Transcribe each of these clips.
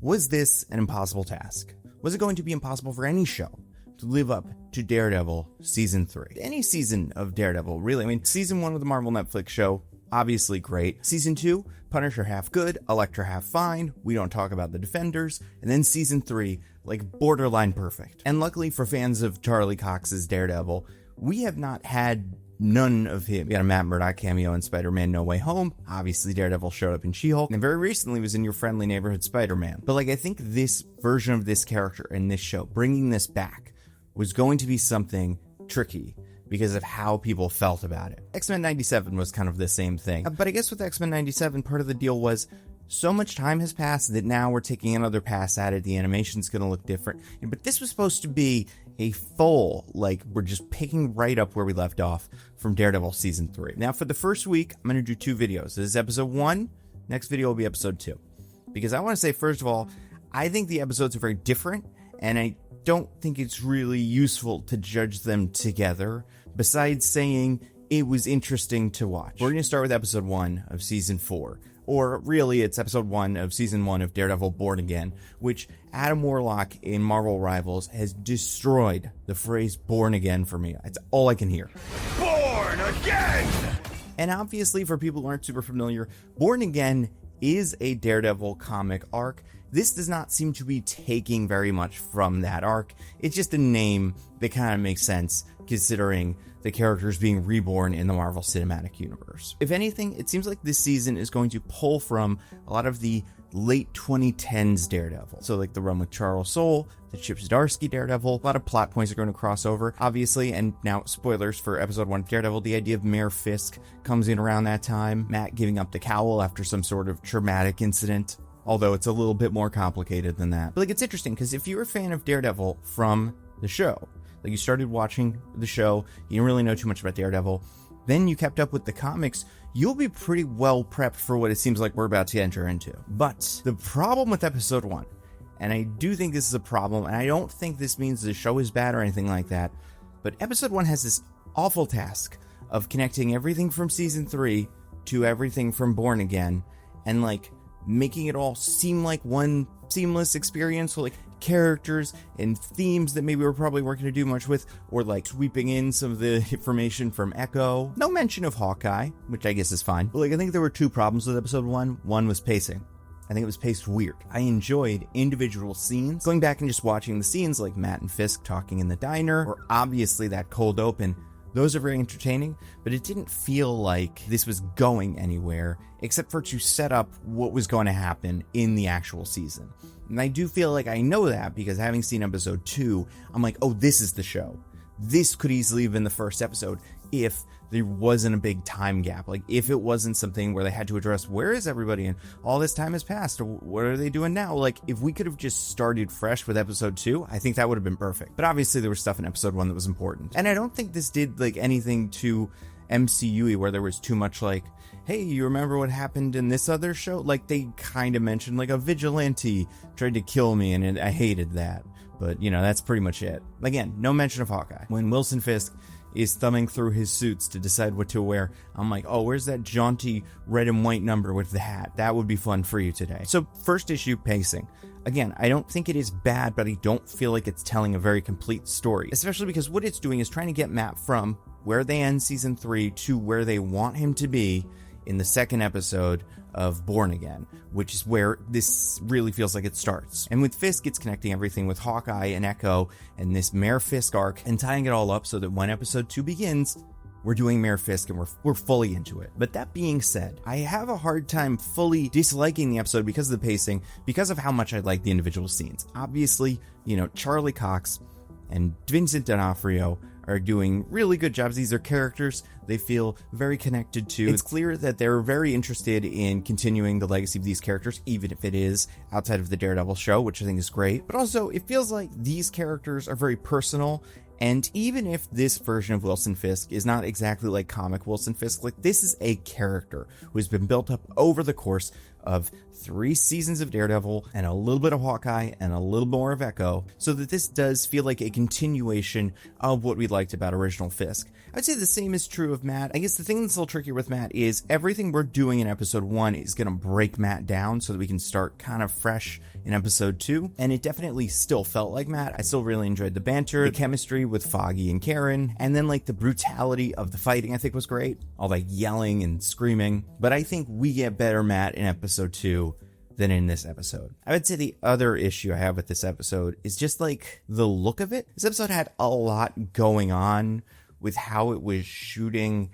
Was this an impossible task? Was it going to be impossible for any show to live up to Daredevil Season 3? Any season of Daredevil, really. I mean, Season 1 of the Marvel Netflix show, obviously great. Season 2, Punisher half good, Elektra half fine, we don't talk about the Defenders, and then Season 3, like borderline perfect. And luckily for fans of Charlie Cox's Daredevil, we have not had none of him. We got a Matt Murdock cameo in Spider-Man No Way Home. Obviously, Daredevil showed up in She-Hulk, and very recently was in Your Friendly Neighborhood Spider-Man. But like, I think this version of this character in this show, bringing this back, was going to be something tricky because of how people felt about it. X-Men 97 was kind of the same thing. But I guess with X-Men 97, part of the deal was so much time has passed that now we're taking another pass at it. The animation's going to look different. But this was supposed to be a full, like, we're just picking right up where we left off from Daredevil Season 3. Now, for the first week, I'm going to do 2 videos. This is episode 1. Next video will be episode 2. Because I want to say, first of all, I think the episodes are very different, and I don't think it's really useful to judge them together, besides saying it was interesting to watch. We're going to start with episode 1 of Season 4. Or really, it's episode 1 of Season 1 of Daredevil Born Again, which Adam Warlock in Marvel Rivals has destroyed the phrase Born Again for me. It's all I can hear. Born Again! And obviously, for people who aren't super familiar, Born Again is a Daredevil comic arc. This does not seem to be taking very much from that arc. It's just a name that kind of makes sense considering the characters being reborn in the Marvel Cinematic Universe. If anything, it seems like this season is going to pull from a lot of the late 2010s Daredevil. So like the run with Charles Soule, the Chip Zdarsky Daredevil, a lot of plot points are going to cross over, obviously, and now spoilers for episode 1 of Daredevil, the idea of Mayor Fisk comes in around that time, Matt giving up the cowl after some sort of traumatic incident, although it's a little bit more complicated than that. But like, it's interesting because if you're a fan of Daredevil from the show, like you started watching the show, you didn't really know too much about Daredevil, then you kept up with the comics, you'll be pretty well prepped for what it seems like we're about to enter into. But the problem with episode 1, and I do think this is a problem, and I don't think this means the show is bad or anything like that, but episode 1 has this awful task of connecting everything from season 3 to everything from Born Again, and like making it all seem like one seamless experience. So like characters and themes that maybe we're probably weren't going to do much with, or like sweeping in some of the information from Echo. No mention of Hawkeye, which I guess is fine. But like, I think there were 2 problems with episode 1. One was pacing. I think it was paced weird. I enjoyed individual scenes. Going back and just watching the scenes like Matt and Fisk talking in the diner, or obviously that cold open, those are very entertaining, but it didn't feel like this was going anywhere except for to set up what was going to happen in the actual season. And I do feel like I know that because having seen episode 2, I'm like, oh, this is the show. This could easily have been the first episode if there wasn't a big time gap. Like if it wasn't something where they had to address where is everybody and all this time has passed, or what are they doing now? Like if we could have just started fresh with episode 2, I think that would have been perfect. But obviously there was stuff in episode 1 that was important. And I don't think this did like anything to MCU-y where there was too much like, hey, you remember what happened in this other show? Like they kind of mentioned like a vigilante tried to kill me and I hated that. But you know, that's pretty much it. Again, no mention of Hawkeye. When Wilson Fisk is thumbing through his suits to decide what to wear, I'm like, oh, where's that jaunty red and white number with the hat? That would be fun for you today. So first issue, pacing. Again, I don't think it is bad, but I don't feel like it's telling a very complete story, especially because what it's doing is trying to get Matt from where they end season 3 to where they want him to be in the second episode of Born Again, which is where this really feels like it starts. And with Fisk, it's connecting everything with Hawkeye and Echo and this Mayor Fisk arc and tying it all up so that when episode 2 begins, we're doing Mayor Fisk and we're fully into it. But that being said, I have a hard time fully disliking the episode because of the pacing, because of how much I like the individual scenes. Obviously, you know, Charlie Cox and Vincent D'Onofrio are doing really good jobs. These are characters they feel very connected to. It's clear that they're very interested in continuing the legacy of these characters, even if it is outside of the Daredevil show, which I think is great. But also, it feels like these characters are very personal. And even if this version of Wilson Fisk is not exactly like comic Wilson Fisk, like this is a character who has been built up over the course of 3 seasons of Daredevil and a little bit of Hawkeye and a little more of Echo, so that this does feel like a continuation of what we liked about original Fisk. I'd say the same is true of Matt. I guess the thing that's a little trickier with Matt is everything we're doing in episode 1 is going to break Matt down so that we can start kind of fresh in episode 2, and it definitely still felt like Matt. I still really enjoyed the banter, the chemistry with Foggy and Karen, and then like the brutality of the fighting I think was great, all that yelling and screaming, but I think we get better Matt in episode 2 than in this episode. I would say the other issue I have with this episode is just like the look of it. This episode had a lot going on with how it was shooting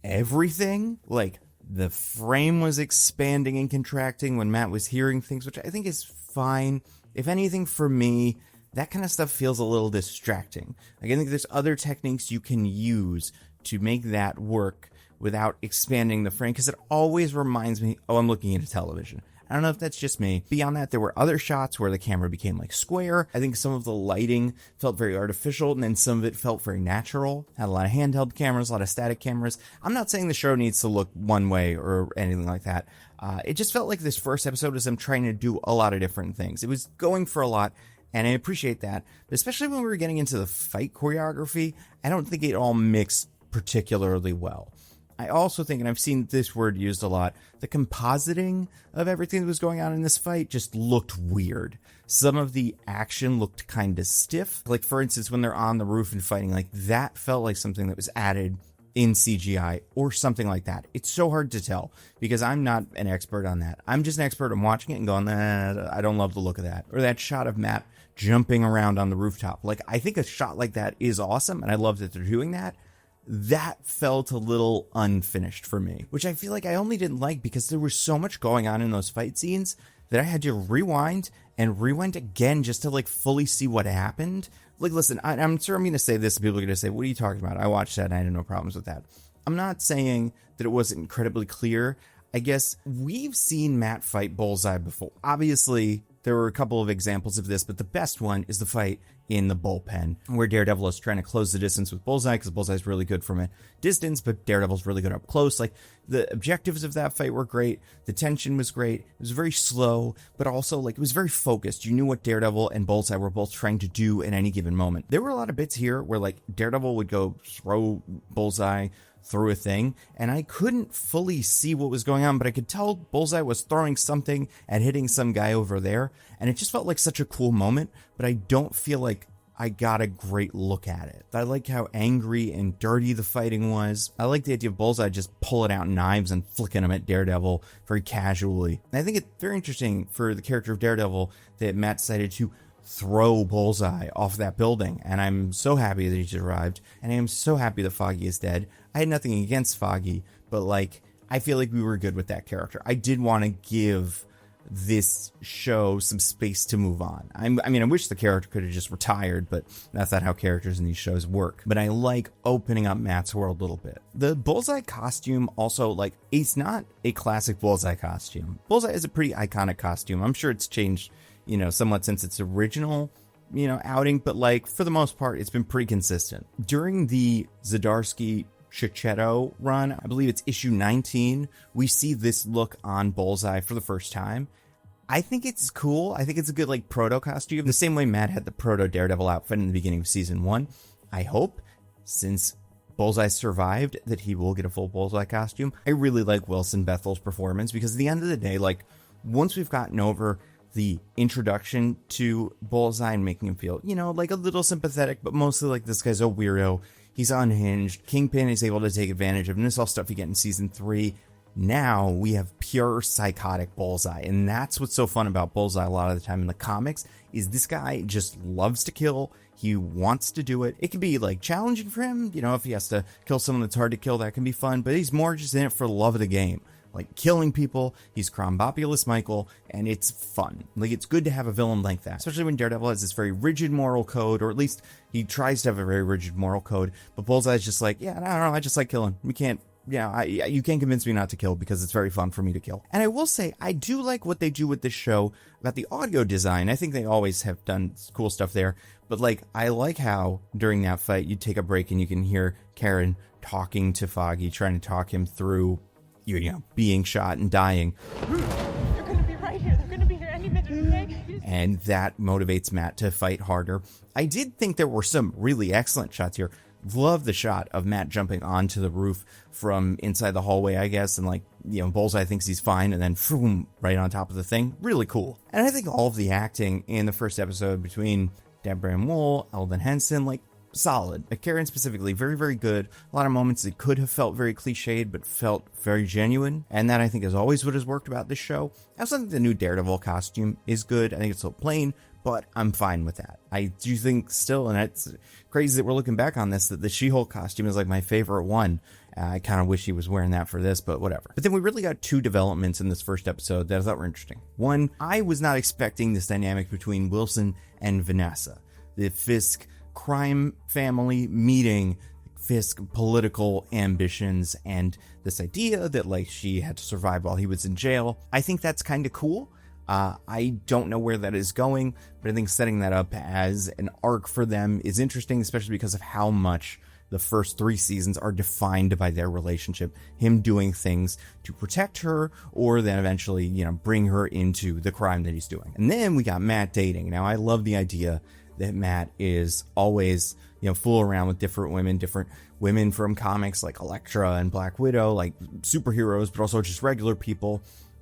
everything. Like the frame was expanding and contracting when Matt was hearing things, which I think is fine. If anything, for me, that kind of stuff feels a little distracting. Like I think there's other techniques you can use to make that work without expanding the frame, because it always reminds me, oh, I'm looking at a television. I don't know if that's just me. Beyond that, there were other shots where the camera became like square. I think some of the lighting felt very artificial, and then some of it felt very natural. Had a lot of handheld cameras, a lot of static cameras. I'm not saying the show needs to look one way or anything like that. It just felt like this first episode was them trying to do a lot of different things. It was going for a lot, and I appreciate that. But especially when we were getting into the fight choreography, I don't think it all mixed particularly well. I also think, and I've seen this word used a lot, the compositing of everything that was going on in this fight just looked weird. Some of the action looked kind of stiff. Like, for instance, when they're on the roof and fighting, like that felt like something that was added in CGI or something like that. It's so hard to tell because I'm not an expert on that. I'm just an expert on watching it and going, I don't love the look of that. Or that shot of Matt jumping around on the rooftop. Like, I think a shot like that is awesome, and I love that they're doing that. That felt a little unfinished for me, which I feel like I only didn't like because there was so much going on in those fight scenes that I had to rewind again just to like fully see what happened. Like, listen, I'm sure I'm going to say this, and people are going to say, what are you talking about? I watched that and I had no problems with that. I'm not saying that it wasn't incredibly clear. I guess we've seen Matt fight Bullseye before. Obviously, there were a couple of examples of this, but the best one is the fight in the bullpen where Daredevil is trying to close the distance with Bullseye because Bullseye is really good from a distance, but Daredevil's really good up close. Like, the objectives of that fight were great. The tension was great. It was very slow, but also like it was very focused. You knew what Daredevil and Bullseye were both trying to do in any given moment. There were a lot of bits here where like Daredevil would go throw Bullseye through a thing, and I couldn't fully see what was going on, but I could tell Bullseye was throwing something and hitting some guy over there, and it just felt like such a cool moment, but I don't feel like I got a great look at it. I like how angry and dirty the fighting was. I like the idea of Bullseye just pulling out knives and flicking them at Daredevil very casually. And I think it's very interesting for the character of Daredevil that Matt decided to throw Bullseye off that building, and I'm so happy that he survived, and I am so happy that Foggy is dead. I had nothing against Foggy, but like, I feel like we were good with that character. I did want to give this show some space to move on. I wish the character could have just retired, but that's not how characters in these shows work. But I like opening up Matt's world a little bit. The Bullseye costume also, like, it's not a classic Bullseye costume. Bullseye is a pretty iconic costume. I'm sure it's changed, somewhat since its original, outing, but like, for the most part, it's been pretty consistent. During the Zdarsky Chichetto run, I believe it's issue 19, we see this look on Bullseye for the first time. I think it's cool. I think it's a good like proto costume, the same way Matt had the proto Daredevil outfit in the beginning of season 1. I hope, since Bullseye survived, that he will get a full Bullseye costume. I really like Wilson Bethel's performance because at the end of the day, like, once we've gotten over the introduction to Bullseye and making him feel, like a little sympathetic, but mostly like this guy's a weirdo. He's unhinged. Kingpin is able to take advantage of him. This all stuff you get in season 3. Now we have pure psychotic Bullseye. And that's what's so fun about Bullseye a lot of the time in the comics, is this guy just loves to kill. He wants to do it. It can be like challenging for him. If he has to kill someone that's hard to kill, that can be fun. But he's more just in it for the love of the game. Like killing people. He's Crombopulous Michael, and it's fun. Like, it's good to have a villain like that, especially when Daredevil has this very rigid moral code, or at least he tries to have a very rigid moral code. But Bullseye's just like, yeah, I don't know, I just like killing. You can't convince me not to kill because it's very fun for me to kill. And I will say, I do like what they do with this show about the audio design. I think they always have done cool stuff there. But like, I like how during that fight, you take a break and you can hear Karen talking to Foggy, trying to talk him through being shot and dying. here. They're gonna be here any minute, okay? And that motivates Matt to fight harder. I did think there were some really excellent shots here. Love the shot of Matt jumping onto the roof from inside the hallway, I guess, and Bullseye thinks he's fine, and then boom, right on top of the thing. Really cool. And I think all of the acting in the first episode between Deborah and Wool, Eldon Henson, solid. Karen specifically, very, very good. A lot of moments that could have felt very cliched, but felt very genuine. And that, I think, is always what has worked about this show. I also think the new Daredevil costume is good. I think it's a little plain, but I'm fine with that. I do think still, and it's crazy that we're looking back on this, that the She-Hulk costume is my favorite one. I kind of wish he was wearing that for this, but whatever. But then we really got two developments in this first episode that I thought were interesting. One, I was not expecting this dynamic between Wilson and Vanessa. The Fisk crime family meeting Fisk political ambitions and this idea that she had to survive while he was in jail. I think that's kind of cool. I don't know where that is going, but I think setting that up as an arc for them is interesting, especially because of how much the first 3 seasons are defined by their relationship, him doing things to protect her or then eventually, bring her into the crime that he's doing. And then we got Matt dating. Now, I love the idea that Matt is always, fool around with different women from comics like Elektra and Black Widow, like superheroes, but also just regular people.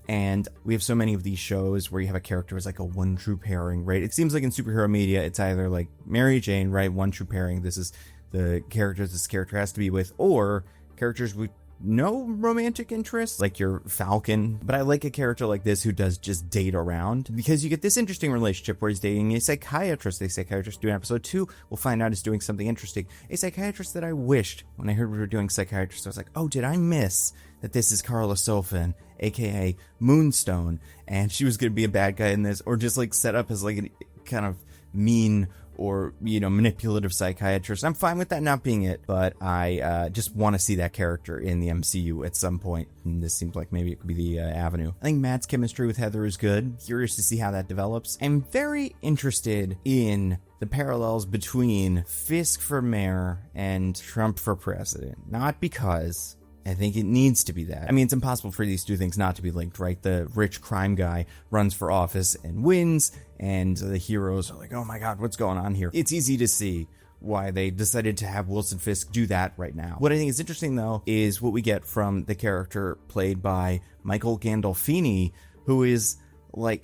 And we have so many of these shows where you have a character as a one true pairing, right? It seems like in superhero media, it's either Mary Jane, right? One true pairing. This is the characters this character has to be with, or characters with no romantic interest, like your Falcon. But I like a character like this who does just date around, because you get this interesting relationship where he's dating a psychiatrist. The psychiatrist doing episode 2, we'll find out is doing something interesting. A psychiatrist that I wished, when I heard we were doing psychiatrists, I was like, oh, did I miss that this is Carla Sofin, aka Moonstone, and she was going to be a bad guy in this, or just set up as a kind of mean or, manipulative psychiatrist. I'm fine with that not being it, but I just want to see that character in the MCU at some point, and this seems like maybe it could be the avenue. I think Matt's chemistry with Heather is good. Curious to see how that develops. I'm very interested in the parallels between Fisk for mayor and Trump for president. Not because I think it needs to be that. I mean, it's impossible for these two things not to be linked, right? The rich crime guy runs for office and wins, and the heroes are like, oh my God, what's going on here? It's easy to see why they decided to have Wilson Fisk do that right now. What I think is interesting, though, is what we get from the character played by Michael Gandolfini, who is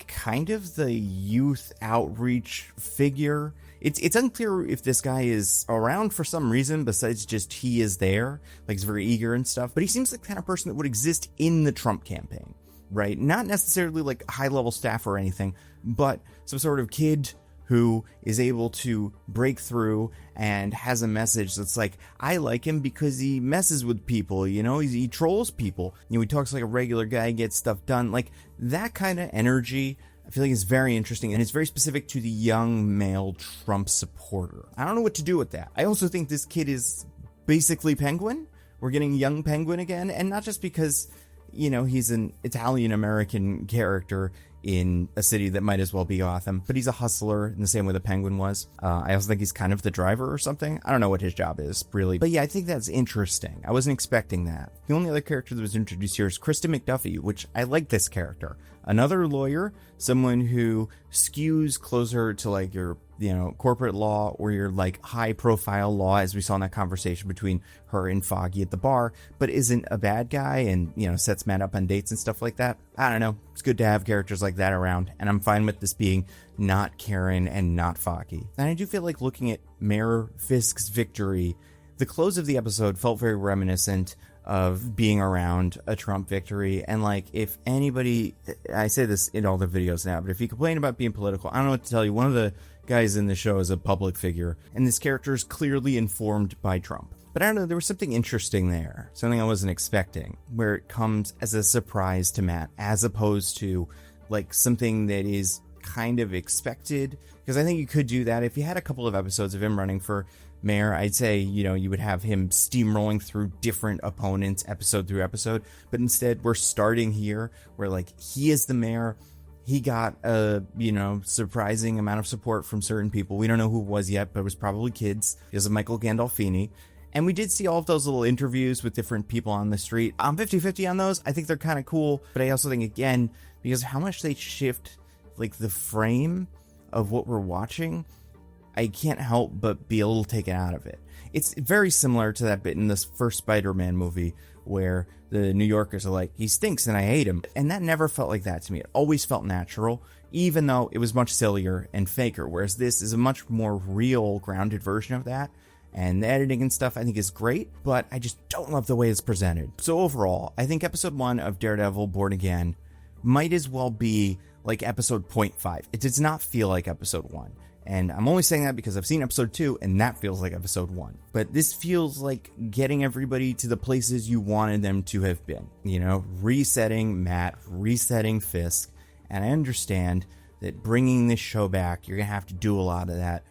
kind of the youth outreach figure. It's unclear if this guy is around for some reason besides just he is there, he's very eager and stuff, but he seems like the kind of person that would exist in the Trump campaign, right? Not necessarily high-level staff or anything, but some sort of kid who is able to break through and has a message that's I like him because he messes with people, he trolls people, he talks like a regular guy, gets stuff done, that kind of energy. I feel like it's very interesting, and it's very specific to the young male Trump supporter. I don't know what to do with that. I also think this kid is basically Penguin. We're getting young Penguin again, and not just because, he's an Italian-American character in a city that might as well be Gotham, but he's a hustler in the same way the Penguin was. I also think he's kind of the driver or something. I don't know what his job is, really. But yeah, I think that's interesting. I wasn't expecting that. The only other character that was introduced here is Kristen McDuffie, which I like this character. Another lawyer, someone who skews closer to your, corporate law or your high profile law, as we saw in that conversation between her and Foggy at the bar, but isn't a bad guy and, sets Matt up on dates and stuff like that. I don't know. It's good to have characters like that around, and I'm fine with this being not Karen and not Foggy. And I do feel like looking at Mayor Fisk's victory, the close of the episode felt very reminiscent of being around a Trump victory. And if anybody, I say this in all the videos now, but if you complain about being political, I don't know what to tell you. One of the guys in the show is a public figure, and this character is clearly informed by Trump. But I don't know, there was something interesting there, something I wasn't expecting, where it comes as a surprise to Matt, as opposed to something that is kind of expected. Because I think you could do that if you had a couple of episodes of him running for mayor. I'd say, you would have him steamrolling through different opponents episode through episode, but instead we're starting here where he is the mayor. He got a, surprising amount of support from certain people. We don't know who it was yet, but it was probably kids because of Michael Gandolfini. And we did see all of those little interviews with different people on the street. I'm 50-50 on those. I think they're kind of cool, but I also think, again, because how much they shift like the frame of what we're watching, I can't help but be a little taken out of it. It's very similar to that bit in this first Spider-Man movie where the New Yorkers are like, he stinks and I hate him. And that never felt like that to me. It always felt natural, even though it was much sillier and faker, whereas this is a much more real, grounded version of that. And the editing and stuff I think is great, but I just don't love the way it's presented. So overall, I think episode 1 of Daredevil Born Again might as well be like episode 0.5. It does not feel like episode 1. And I'm only saying that because I've seen episode 2 and that feels like episode 1. But this feels like getting everybody to the places you wanted them to have been. You know, resetting Matt, resetting Fisk. And I understand that bringing this show back, you're going to have to do a lot of that.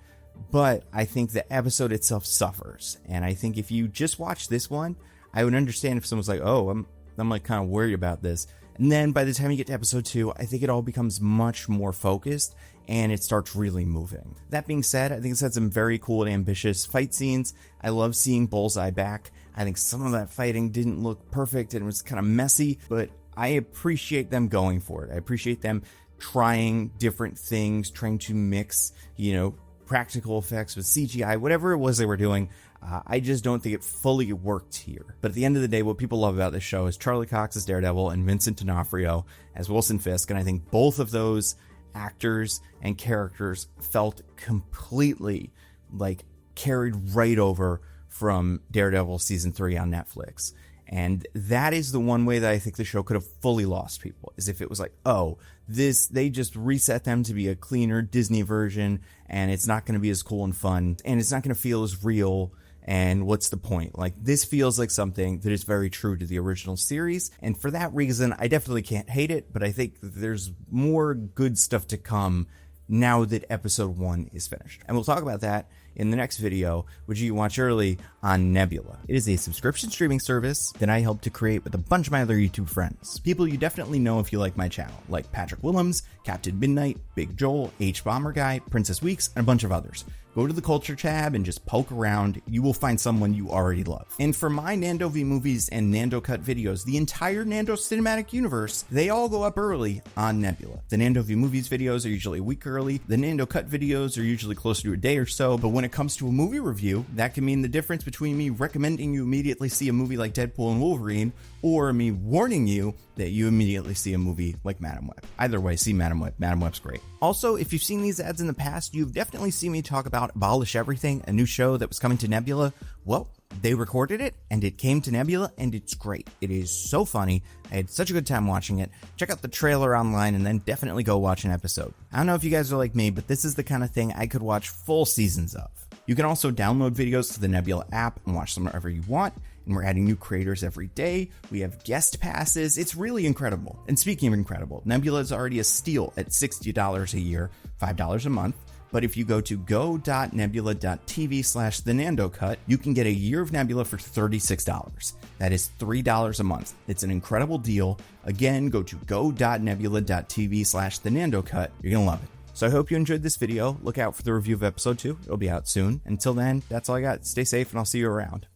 But I think the episode itself suffers. And I think if you just watch this one, I would understand if someone's like, oh, I'm like kind of worried about this. And then by the time you get to episode 2, I think it all becomes much more focused and it starts really moving. That being said, I think it's had some very cool and ambitious fight scenes. I love seeing Bullseye back. I think some of that fighting didn't look perfect and it was kind of messy, but I appreciate them going for it. I appreciate them trying different things, trying to mix, you know, practical effects with CGI, whatever it was they were doing. I just don't think it fully worked here. But at the end of the day, what people love about this show is Charlie Cox as Daredevil and Vincent D'Onofrio as Wilson Fisk. And I think both of those actors and characters felt completely like carried right over from Daredevil season 3 on Netflix. And that is the one way that I think the show could have fully lost people, is if it was like, oh, they just reset them to be a cleaner Disney version and it's not going to be as cool and fun and it's not going to feel as real. And what's the point? Like, this feels like something that is very true to the original series. And for that reason, I definitely can't hate it, but I think that there's more good stuff to come now that episode 1 is finished. And we'll talk about that in the next video, which you can watch early on Nebula. It is a subscription streaming service that I helped to create with a bunch of my other YouTube friends. People you definitely know if you like my channel, like Patrick Willems, Captain Midnight, Big Joel, H Bomber Guy, Princess Weeks, and a bunch of others. Go to the Culture tab and just poke around. You will find someone you already love. And for my Nando V Movies and Nando Cut videos, the entire Nando Cinematic Universe, they all go up early on Nebula. The Nando V Movies videos are usually a week early. The Nando Cut videos are usually closer to a day or so. But when it comes to a movie review, that can mean the difference between me recommending you immediately see a movie like Deadpool and Wolverine, or me warning you that you immediately see a movie like Madam Web. Either way, see Madam Web. Madam Web's great. Also, if you've seen these ads in the past, you've definitely seen me talk about Abolish Everything, a new show that was coming to Nebula. Well, they recorded it and it came to Nebula and it's great. It is so funny. I had such a good time watching it. Check out the trailer online and then definitely go watch an episode. I don't know if you guys are like me, but this is the kind of thing I could watch full seasons of. You can also download videos to the Nebula app and watch them wherever you want. And we're adding new creators every day. We have guest passes. It's really incredible. And speaking of incredible, Nebula is already a steal at $60 a year, $5 a month. But if you go to go.nebula.tv/thenandocut, you can get a year of Nebula for $36. That is $3 a month. It's an incredible deal. Again, go to go.nebula.tv/thenandocut. You're going to love it. So I hope you enjoyed this video. Look out for the review of episode 2. It'll be out soon. Until then, that's all I got. Stay safe and I'll see you around.